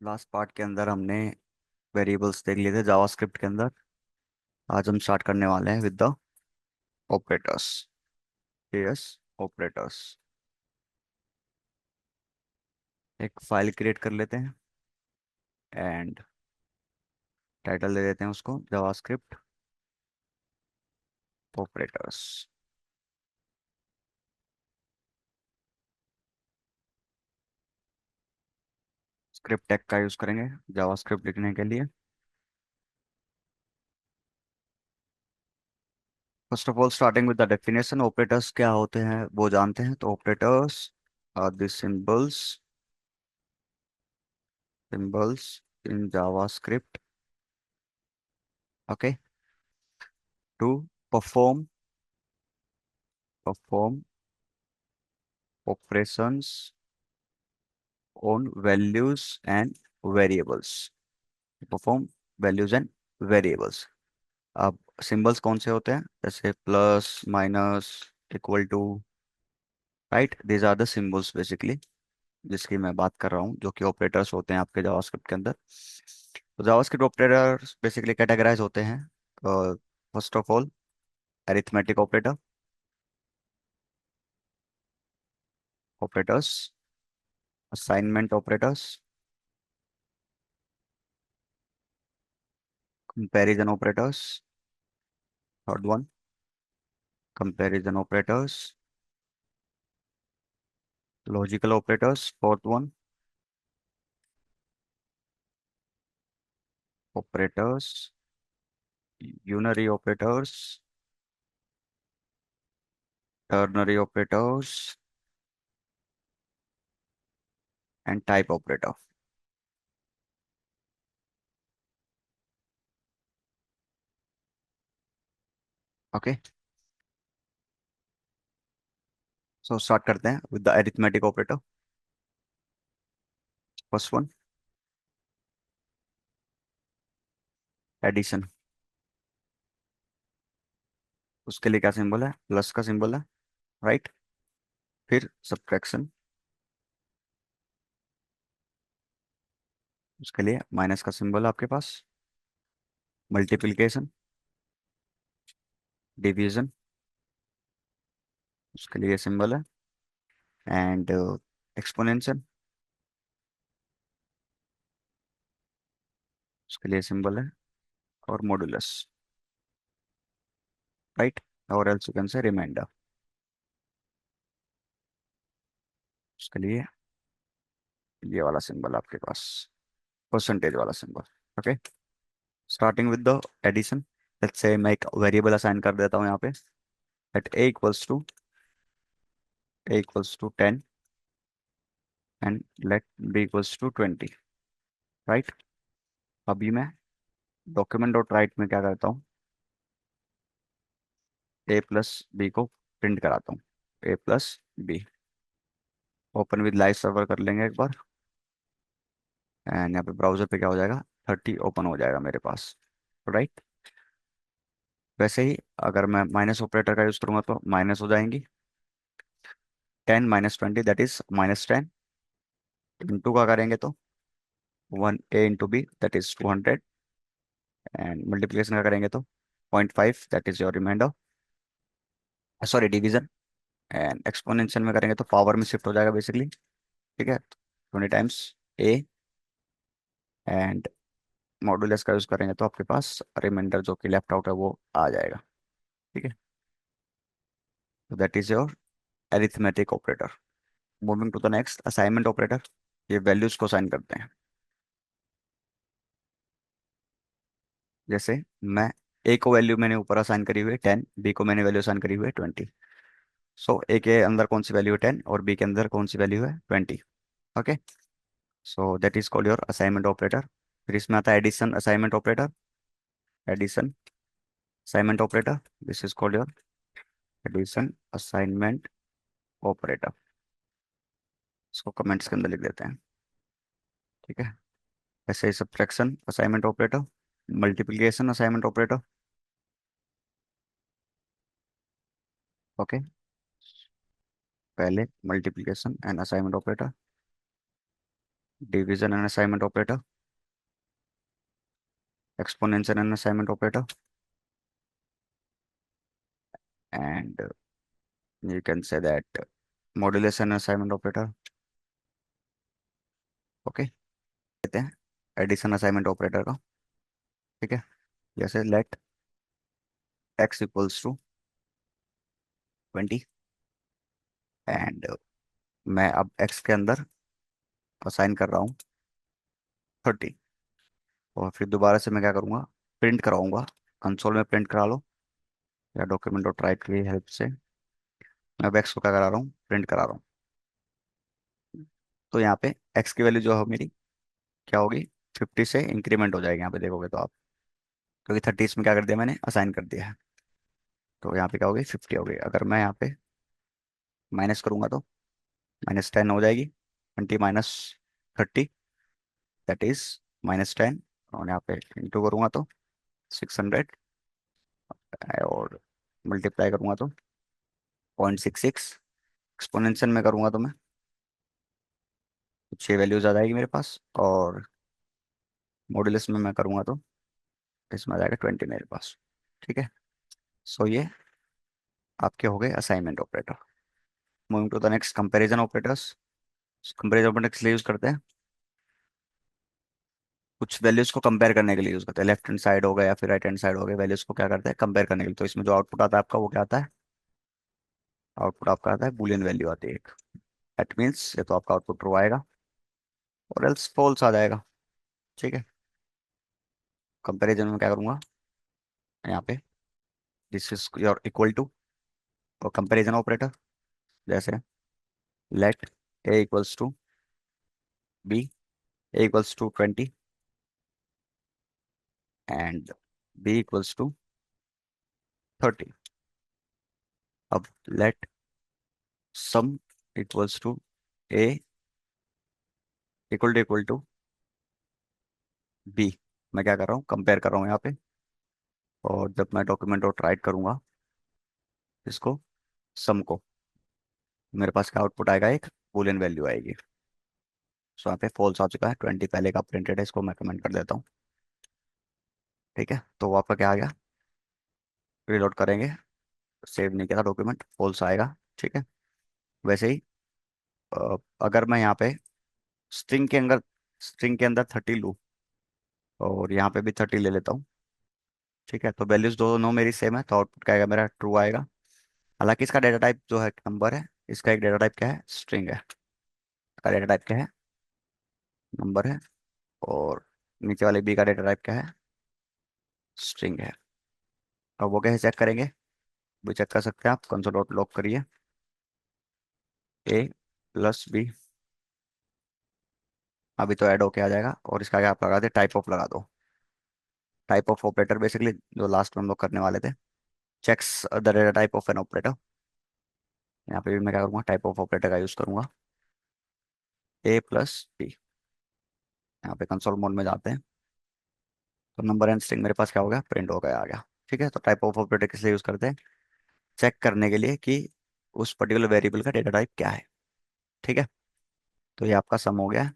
Last part के अंदर हमने वेरिएबल्स देख लिए थे जावास्क्रिप्ट के अंदर। आज हम स्टार्ट करने वाले हैं with the operators. Yes, operators. एक फाइल क्रिएट कर लेते हैं एंड टाइटल दे देते हैं उसको जावास्क्रिप्ट ऑपरेटर्स। स्क्रिप्ट टैग का यूज करेंगे जावास्क्रिप्ट लिखने के लिए। First of all starting with the definition, operators क्या होते हैं वो जानते हैं। तो operators are the symbols in JavaScript, okay, to perform perform operations on values and variables। Perform values and variables. अब सिंबल्स कौन से होते हैं? जैसे plus, minus, equal to, right. These are the symbols basically जिसकी मैं बात कर रहा हूँ, जो कि ऑपरेटर्स होते हैं आपके जावास्क्रिप्ट के अंदर। तो जावास्क्रिप्ट ऑपरेटर्स बेसिकली कैटेगराइज होते हैं। First of all, arithmetic operators, assignment operators, comparison operators, third one, comparison operators, logical operators, fourth one, operators, unary operators, ternary operators and type operator. Okay, so start करते हैं with the arithmetic operator. First one, addition. उसके लिए क्या symbol है? Plus का symbol है, right. फिर subtraction, उसके लिए माइनस का सिंबल है आपके पास। मल्टीप्लिकेशन, डिवीजन, उसके लिए सिंबल है। एंड एक्सपोनेंशियल, उसके लिए सिंबल है। और मॉडुलस, राइट। और else you can say remainder, उसके लिए ये वाला सिंबल आपके पास, परसेंटेज वाला symbol. Okay, starting with the addition. Let's say मैं एक वेरिएबल असाइन कर देता हूँ यहाँ पे, let a equals to 10 and let b equals to 20, right. अभी मैं डॉक्यूमेंट डॉट राइट में क्या करता हूँ, a प्लस बी को प्रिंट कराता हूँ। a+b, open with live server कर लेंगे एक बार। एंड यहाँ पे ब्राउजर पे क्या हो जाएगा, 30 ओपन हो जाएगा मेरे पास, राइट। वैसे ही अगर मैं माइनस ऑपरेटर का यूज करूंगा तो माइनस हो जाएंगी। 10 - 20 दैट इज -10। इंटू का करेंगे तो 1a × b that is 200। And multiplication का करेंगे तो 0.5 that is your remainder, sorry division. And exponential में करेंगे तो पावर में शिफ्ट हो जाएगा बेसिकली, ठीक है। 20 टाइम्स a। एंड मॉडुलस का यूज करेंगे तो आपके पास रिमाइंडर जो कि लेफ्ट आउट है वो आ जाएगा, ठीक है। तो that is your arithmetic operator. Moving to the next, assignment operator. ये वैल्यूज को असाइन करते हैं। जैसे मैं ए को वैल्यू मैंने ऊपर असाइन करी हुई है 10, बी को मैंने वैल्यू असाइन करी हुई है 20। सो ए के अंदर कौन सी वैल्यू है 10 और बी के अंदर कौन सी वैल्यू है 20। Okay, so that is called your assignment operator. फिर इसमें आता है addition assignment operator. Addition assignment operator, this is called your addition assignment operator. इसको कमेंट्स के अंदर लिख देते हैं, ठीक है। ऐसे ही subtraction assignment operator, multiplication assignment operator. Okay, पहले multiplication and assignment operator, division and assignment operator, exponential and assignment operator, and you can say that modulus and assignment operator. Okay, कहते हैं एडिशन असाइनमेंट ऑपरेटर का। ठीक है, जैसे let x equals to 20, and मैं अब x के अंदर असाइन कर रहा हूँ 30, और फिर दोबारा से मैं क्या करूँगा, प्रिंट कराऊंगा। कंसोल में प्रिंट करा लो या डॉक्यूमेंट डॉट राइट की हेल्प से मैं अब x को क्या करा रहा हूँ, प्रिंट करा रहा हूँ। तो यहाँ पे x की वैल्यू जो है मेरी क्या होगी, 50 से इंक्रीमेंट हो जाएगी यहाँ पे देखोगे तो आप, क्योंकि 30 इसमें क्या कर दिया मैंने, असाइन कर दिया है। तो यहाँ पे क्या होगी, 50 हो गई। अगर मैं यहाँ पे माइनस करूंगा तो -10 हो जाएगी, 20 माइनस 30 दैट इज -10, और यहाँ पे इंटू करूंगा तो 600, और मल्टीप्लाई करूंगा तो 0.66। एक्सपोनेंशियल में करूंगा तो मैं 6 वैल्यूज आ जाएगी मेरे पास, और मॉड्यूलस में मैं करूंगा तो इसमें आ जाएगा 20 मेरे पास। ठीक है, सो ये आपके हो गए assignment operator. Moving to the next, comparison operators. Comparison operator किस लिए यूज करते हैं, कुछ वैल्यूज को कंपेयर करने के लिए यूज करते हैं। लेफ्ट हैंड साइड हो गया या फिर राइट हैंड साइड हो गया, वैल्यूज को क्या करते हैं, कंपेयर करने के लिए। तो इसमें जो आउटपुट आता है आपका वो क्या आता है, आउटपुट आपका आता है बुलियन वैल्यू आती है एक। दैट मीन्स ये तो आपका आउटपुट ट्रू आएगा और एल्स फॉल्स आ जाएगा। ठीक है, कंपैरिजन में क्या करूंगा, यहाँ पे this is your equal to, और कंपैरिजन ऑपरेटर जैसे let A equals to B, A equals to 20 and B equals to 30। अब let sum equals to A equal to B. मैं क्या कर रहा हूँ, कंपेयर कर रहा हूँ यहाँ पे, और जब मैं डॉक्यूमेंट और राइट करूंगा इसको, सम को, मेरे पास क्या आउटपुट आएगा, एक बूलियन वैल्यू आएगी। सो यहाँ पे फॉल्स आ चुका है, 20 पहले का प्रिंटेड है, इसको मैं कमेंट कर देता हूँ। ठीक है, तो वो आपका क्या आ गया, रीलोड करेंगे, सेव नहीं किया था डॉक्यूमेंट, फॉल्स आएगा। ठीक है, वैसे ही अगर मैं यहाँ पे स्ट्रिंग के अंदर, स्ट्रिंग के अंदर 30 लूँ और यहाँ पे भी 30 ले लेता हूँ, ठीक है, तो वैल्यूज दोनों मेरी सेम है, तो आउटपुट क्या आएगा मेरा, ट्रू आएगा। हालांकि इसका डेटा टाइप जो है नंबर है, इसका एक डेटा टाइप क्या है, स्ट्रिंग है। इसका डेटा टाइप क्या है, नंबर है, और नीचे वाले बी का डेटा टाइप क्या है, स्ट्रिंग है। अब वो कैसे चेक करेंगे, भी चेक कर सकते हैं आप, कंसोल डॉट लॉग करिए ए प्लस बी, अभी तो ऐड होके आ जाएगा, और इसका आगे आप लगा दे, टाइप ऑफ लगा दो। टाइप ऑफ ऑपरेटर बेसिकली जो लास्ट में हम लोग करने वाले थे, checks the data type of an operator. यहाँ पे भी मैं क्या करूँगा, टाइप ऑफ ऑपरेटर का यूज करूंगा, ए प्लस बी। यहाँ पे कंसोल मोड में जाते हैं, तो नंबर एंड स्ट्रिंग मेरे पास क्या हो गया, प्रिंट हो गया, आ गया। ठीक है, तो टाइप ऑफ ऑपरेटर किस लिए यूज करते हैं, चेक करने के लिए कि उस पर्टिकुलर वेरिएबल का डेटा टाइप क्या है। ठीक है, तो ये आपका सम हो गया।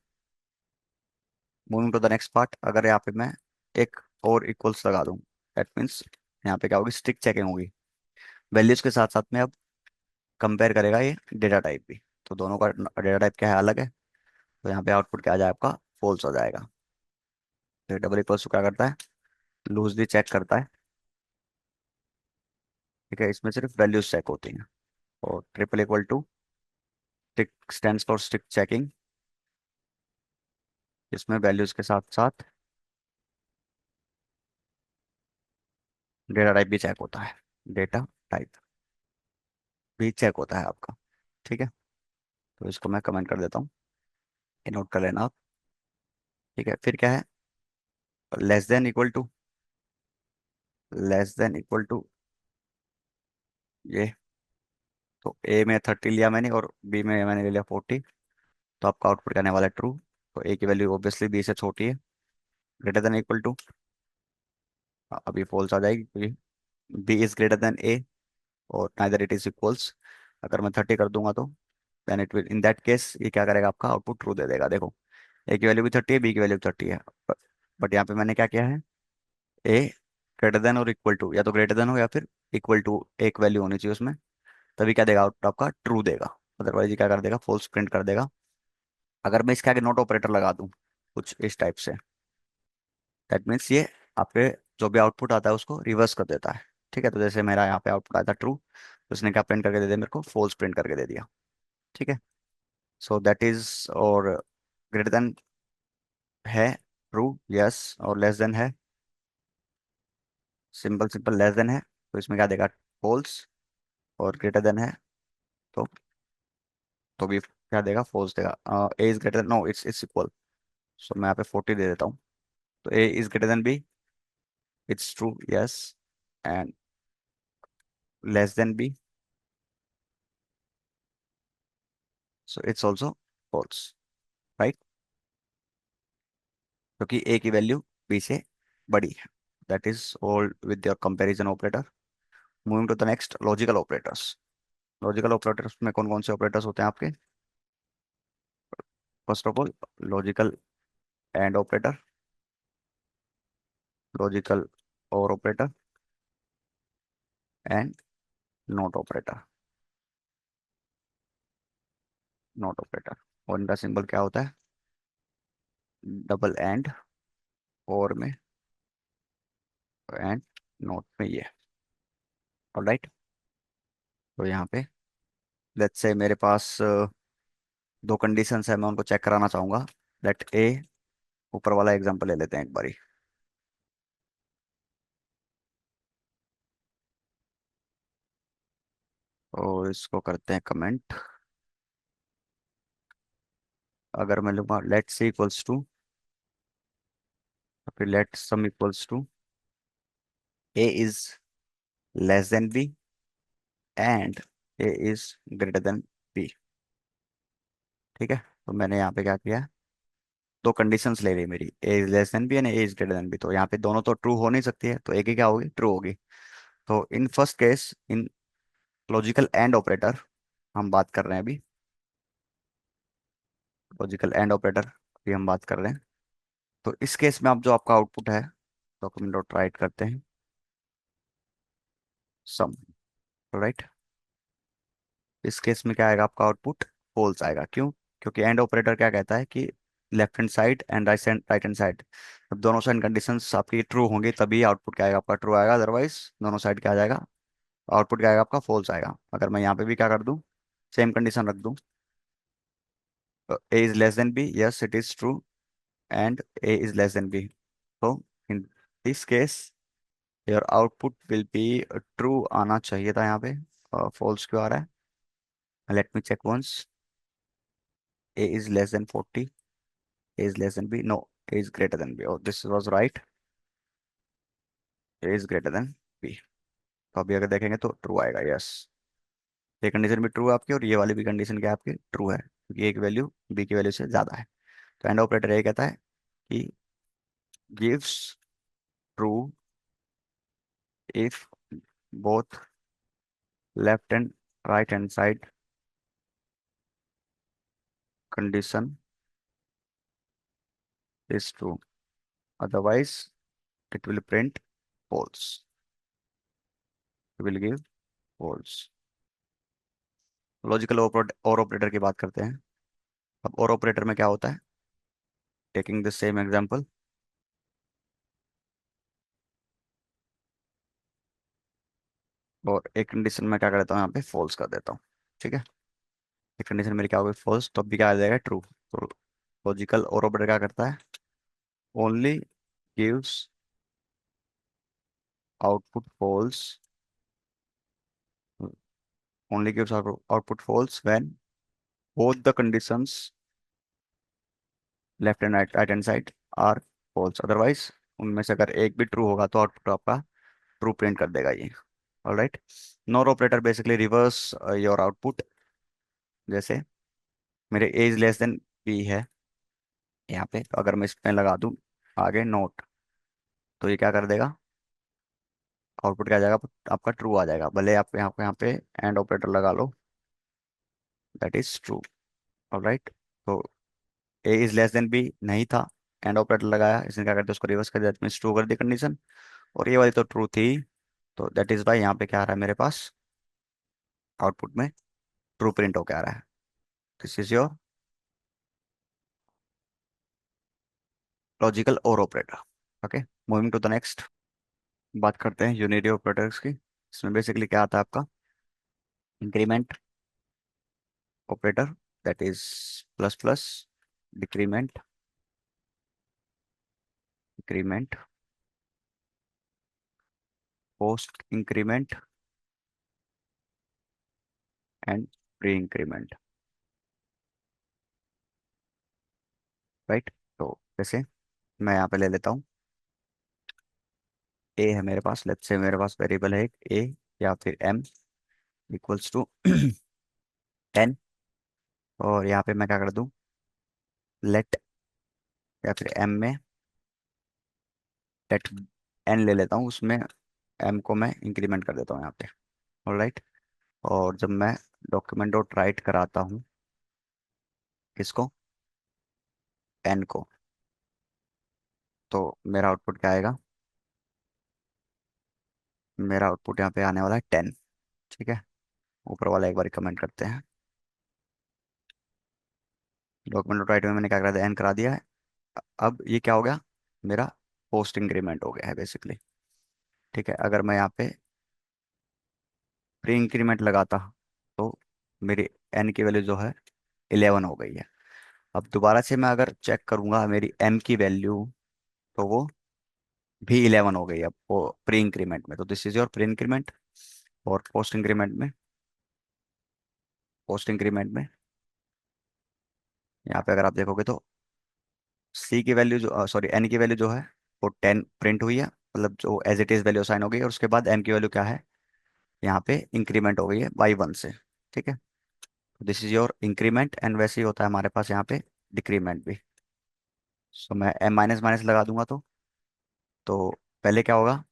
Moving to the next part, अगर यहाँ पे मैं एक और इक्वल्स लगा दूं, दैट मीन्स यहाँ पे क्या होगी, स्टिक चेकिंग होगी, वैल्यूज के साथ साथ में अब कंपेयर करेगा ये डेटा टाइप भी। तो दोनों का डेटा टाइप क्या है, अलग है, तो यहाँ पे आउटपुट क्या आ जाए आपका, फॉल्स हो जाएगा। तो डबल इक्वल्स क्या करता है, लूजली चेक करता है। ठीक है, इसमें सिर्फ वैल्यूज चेक होती हैं। और triple equal to, strict stands for strict checking, इसमें वैल्यूज के साथ साथ डेटा टाइप भी चेक होता है, डेटा टाइप भी चेक होता है आपका। ठीक है, तो इसको मैं कमेंट कर देता हूँ, ये नोट कर लेना आप। ठीक है, फिर क्या है, less than equal to, less than equal to ये, तो ए में 30 लिया मैंने और बी में मैंने ले लिया 40, तो आपका आउटपुट करने वाला है ट्रू। तो ए की वैल्यू ऑब्वियसली बी से छोटी है, ग्रेटर देन इक्वल टू, अभी फॉल्स आ जाएगी क्योंकि बी इज ग्रेटर देन ए, और नाइदर इट इज इक्वल्स। अगर मैं 30 कर दूंगा तो then it will, in that case ये क्या करेगा, आपका आउटपुट ट्रू दे देगा। देखो, ए की वैल्यू भी 30 है, बी की वैल्यू 30 है। बट यहाँ पे मैंने क्या किया है, ए ग्रेटर देन और इक्वल टू, या तो ग्रेटर देन हो या फिर इक्वल टू एक वैल्यू होनी चाहिए उसमें, तभी क्या देगा आउटपुट आपका ट्रू देगा। अदरवाइज ये क्या कर देगा, फॉल्स प्रिंट कर देगा। अगर मैं इसके आगे नोट ऑपरेटर लगा दूं कुछ इस टाइप से, दैट मीन्स ये आपके जो भी आउटपुट आता है उसको रिवर्स कर देता है। ठीक है, तो जैसे मेरा यहाँ पे आउटपुट आया था ट्रू, तो उसने क्या प्रिंट करके दे दिया मेरे को, फॉल्स प्रिंट करके दे दिया। ठीक है, सो दैट इज, और ग्रेटर देन है ट्रू, यस, और लेस देन है, सिंपल सिंपल, लेस देन है तो इसमें क्या देगा, फॉल्स, और ग्रेटर देन है तो भी क्या देगा, फॉल्स देगा। A is greater, no it's equal, so मैं यहाँ पे 40 दे देता हूँ। तो A is greater than B, it's true, yes, and less than B, so it's also false, right, क्योंकि ए की वैल्यू बी से बड़ी है। That is all with your comparison operator. Moving to the next, logical operators. Logical operators में कौन कौन से operators होते हैं आपके? First of all, logical and operator, logical or operator, and not operator. Not operator, और इनका सिंबल क्या होता है, डबल एंड, और में, एंड नॉट में ये। ऑलराइट, तो यहाँ पे लेट्स से मेरे पास दो कंडीशंस है, मैं उनको चेक कराना चाहूंगा। लेट ए, ऊपर वाला एग्जांपल ले लेते हैं एक बारी, और इसको करते हैं कमेंट। अगर मैं लूँगा लेट सी इक्वल्स टू, फिर let sum equals to a is less than B and A is greater than b. ठीक है, तो मैंने यहाँ पे क्या किया, दो कंडीशंस ले ली मेरी, A is less than B and A is greater than B. तो यहाँ पे दोनों तो ट्रू हो नहीं सकती है, तो एक ही क्या होगी, ट्रू होगी। तो in first case, in logical and operator हम बात कर रहे हैं अभी, लॉजिकल एंड ऑपरेटर अभी हम बात कर रहे हैं। तो इस केस में आप जो आपका आउटपुट है, डॉक्यूमेंट डॉट राइट करते हैं सम, राइट। इस केस में क्या आएगा आपका आउटपुट, फॉल्स आएगा। क्यों? क्योंकि एंड ऑपरेटर क्या कहता है कि left hand side and right hand side, जब दोनों साइड कंडीशंस आपकी ट्रू होंगी तभी आउटपुट क्या आएगा आपका, ट्रू आएगा। अदरवाइज दोनों साइड क्या आ जाएगा, आउटपुट क्या आएगा आपका, फॉल्स आएगा। अगर मैं यहाँ पे भी क्या कर दूँ, सेम कंडीशन रख दूँ, A is less than B, yes it is true, and A is less than B. तो in this case your output will be true आना चाहिए था, यहाँ पे फॉल्स क्यों आ रहा है? Let me check once, a is less than 40, a is less than b, no, a is greater than b, oh this was right, a is greater than b। तो अभी अगर देखेंगे तो ट्रू आएगा, यस, ये कंडीशन भी true है आपकी, और ये वाली भी कंडीशन क्या है आपकी, ट्रू है, क्योंकि ए की वैल्यू बी की वैल्यू से ज़्यादा है। तो एंड ऑपरेटर ये कहता है कि gives true if both left and right hand side condition is true, otherwise it will print false, it will give false। Logical or operator की बात करते हैं। अब और ऑपरेटर में क्या होता है, टेकिंग द सेम एग्जांपल, और एक कंडीशन में क्या कर देता हूँ, यहाँ पे फॉल्स कर देता हूँ। ठीक है, एक कंडीशन मेरी क्या होगी, फॉल्स, तो भी क्या आ जाएगा, ट्रू। तो लॉजिकल और ऑपरेटर क्या करता है, only gives output false, only gives output false when both the conditions left and right hand side are false. Otherwise उनमें से अगर एक भी ट्रू होगा तो आउटपुट आपका ट्रू प्रिंट कर देगा ये। Alright, nor operator basically reverse your output. जैसे मेरे ए इज लेस देन बी है यहाँ पे, तो अगर मैं इस पे लगा दूं आगे नोट, तो ये क्या कर देगा, आउटपुट क्या आ जाएगा आपका, ट्रू आ जाएगा। भले आप यहाँ पे एंड ऑपरेटर लगा लो, दैट इज ट्रू। ऑलराइट, तो A is less than B नहीं था, एंड ऑपरेटर लगाया, इसने क्या कर दिया, उसको रिवर्स कर दिया, मीन्स ट्रू कर दी कंडीशन, और ये वाली तो ट्रू थी, तो दैट इज वाई यहाँ पे क्या आ रहा है मेरे पास आउटपुट में ट्रू प्रिंट होकर आ रहा है। This is your logical or operator. Okay, moving to the next, बात करते हैं यूनिटी ऑपरेटर्स की। इसमें बेसिकली क्या आता है आपका increment operator, that is plus plus, decrement, increment, post increment and pre increment, right. तो जैसे मैं यहाँ पे ले लेता हूँ, ए है मेरे पास, लेट्स से मेरे पास वेरिएबल है एक ए या फिर एम इक्वल्स टू 10, और यहाँ पे मैं क्या कर दूँ, लेट, या फिर एम में लेट एन ले लेता हूँ, उसमें एम को मैं इंक्रीमेंट कर देता हूँ यहाँ पे, ऑलराइट। और जब मैं डॉक्यूमेंट डॉट राइट कराता हूँ किसको, एन को, तो मेरा आउटपुट क्या आएगा, मेरा आउटपुट यहाँ पे आने वाला है 10। ठीक है, ऊपर वाला एक बार कमेंट करते हैं, डॉक्यूमेंट डॉट राइट में मैंने क्या करा दिया, एन करा दिया है। अब ये क्या हो गया, मेरा पोस्ट इंक्रीमेंट हो गया है बेसिकली। ठीक है, अगर मैं यहाँ पे प्री इंक्रीमेंट लगाता तो मेरी एन की वैल्यू जो है 11 हो गई है। अब दोबारा से मैं अगर चेक करूंगा मेरी एम की वैल्यू, तो वो भी 11 हो गई अब वो प्री इंक्रीमेंट में। तो this is your pre increment. और पोस्ट इंक्रीमेंट में यहाँ पे अगर आप देखोगे तो सी की वैल्यू जो सॉरी एन की वैल्यू जो है वो 10 प्रिंट हुई है, मतलब जो as it is value assign हो गई है, और उसके बाद एम की वैल्यू क्या है, यहाँ पे इंक्रीमेंट हो गई है बाई 1 से। ठीक है, this is your increment, and वैसे ही होता है हमारे पास यहाँ पे डिक्रीमेंट भी। सो मैं एम माइनस माइनस लगा दूंगा तो पहले क्या होगा,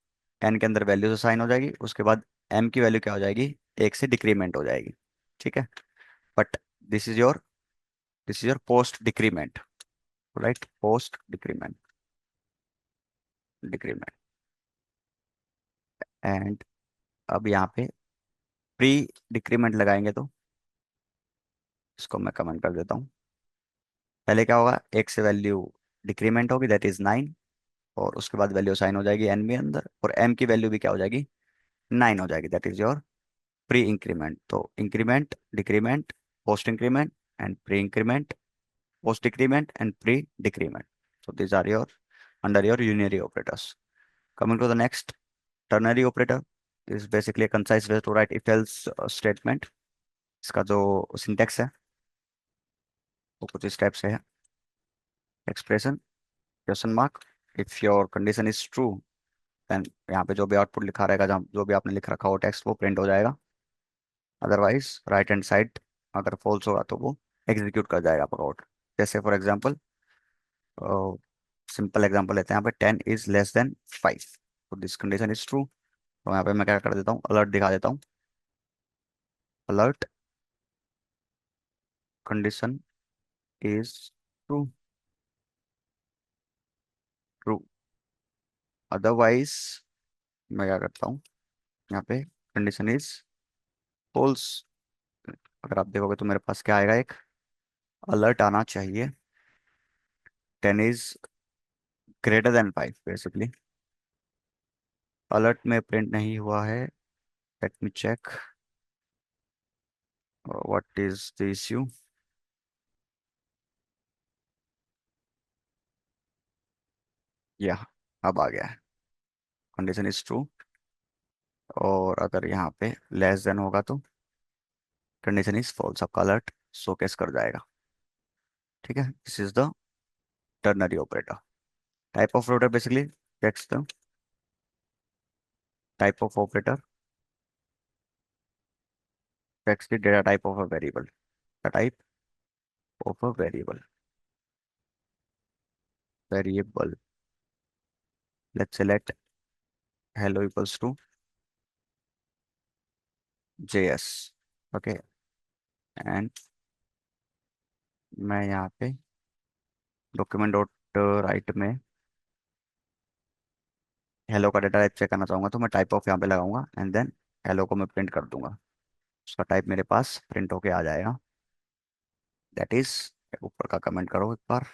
एन के अंदर वैल्यू से साइन हो जाएगी, उसके बाद एम की वैल्यू क्या हो जाएगी, एक से डिक्रीमेंट हो जाएगी। ठीक है, but this is your this is your post decrement, right, post decrement, decrement. And अब यहाँ पे प्री डिक्रीमेंट लगाएंगे तो इसको मैं कमेंट कर देता हूँ। पहले क्या होगा, एक से वैल्यू डिक्रीमेंट होगी, दैट इज 9, और उसके बाद वैल्यू साइन हो जाएगी एन में अंदर, और एम की वैल्यू भी क्या हो जाएगी, 9 हो जाएगी, that is your pre increment. तो increment, decrement, post increment and pre increment, post decrement and pre decrement. So these are your under your unary operators. Coming to the next, ternary operator is basically a concise way to write if else statement. इसका जो syntax है वो कुछ इस type से है, expression, question mark, if your condition is true then यहाँ पे जो भी आउटपुट लिखा रहेगा, जहाँ जो भी आपने लिख रखा हो टेक्स्ट वो प्रिंट हो जाएगा, अदरवाइज राइट हैंड साइड अगर फॉल्स होगा तो वो एग्जीक्यूट कर जाएगा आपका कोड। जैसे फॉर एग्जांपल, सिंपल एग्जांपल लेते हैं, यहाँ पे 10 इज लेस देन 5, तो दिस कंडीशन इज ट्रू। तो यहाँ पे मैं क्या कर देता हूँ, अलर्ट दिखा देता हूँ, alert condition is true, true, otherwise मैं क्या करता हूँ, यहाँ पे कंडीशन इज फॉल्स। अगर आप देखोगे तो मेरे पास क्या आएगा, एक अलर्ट आना चाहिए, 10 is greater than 5 basically. Alert में प्रिंट नहीं हुआ है, let me check what is the issue. या अब आ गया है, कंडीशन इज ट्रू, और अगर यहाँ पे लेस देन होगा तो कंडीशन इज फॉल्स, आपका अलर्ट शोकेस कर जाएगा। ठीक है, this is the ternary operator. Type of operator basically text the type of operator, text the data type of a variable, the type of a variable, variable, let's select hello equals to js। Okay, and मैं यहाँ पे document dot right में hello का data type check करना चाहूंगा तो मैं type of यहाँ पे लगाऊंगा एंड देन हेलो को मैं प्रिंट कर दूंगा। उसका टाइप मेरे पास प्रिंट होके आ जाएगा। दैट इज, ऊपर का कमेंट करो एक बार,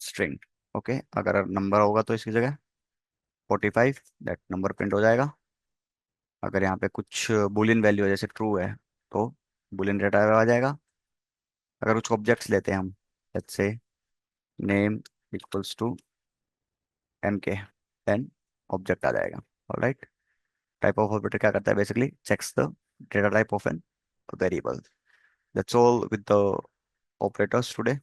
स्ट्रिंग। ओके, अगर नंबर होगा तो इसकी जगह 45, दैट नंबर प्रिंट हो जाएगा। अगर यहाँ पे कुछ बुलियन वैल्यू है जैसे ट्रू है तो बुलियन डेटा आ जाएगा। अगर कुछ ऑब्जेक्ट्स लेते हैं हम, let's say name equals to MK, then object आ जाएगा। ऑलराइट, टाइप ऑफ ऑपरेटर क्या करता है, basically checks the data type of an variable. That's all with the operators today.